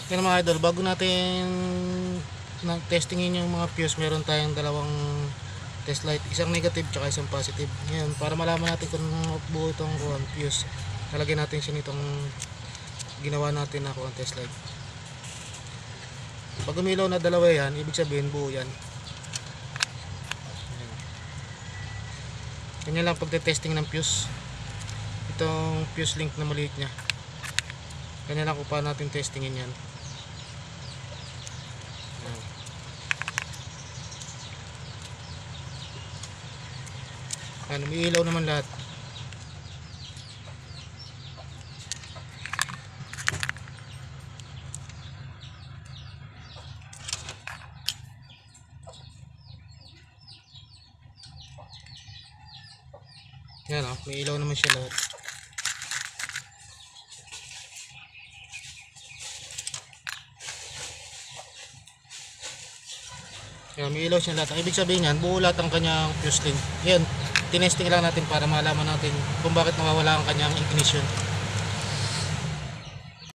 Kaya mga idol, bago natin testingin yung mga fuse, meron tayong dalawang test light, isang negative tsaka isang positive. Ngayon, para malaman natin kung buo itong fuse, lalagyan natin siya nitong ginawa natin na test light. Pag umilaw na dalawa yan, ibig sabihin buo yan. Ganyan lang pagte-testing ng fuse. Itong fuse link na maliit nya, ganyan lang kung paano natin testingin yan. Ano, may ilaw naman lahat. Yan o, may ilaw naman siya lahat. Yan, may ilaw siya lahat. Ang ibig sabihin yan, buo lahat ang kanyang fuse link. Yan, tinesting lang natin para malaman natin kung bakit nawawala ang kanyang ignition.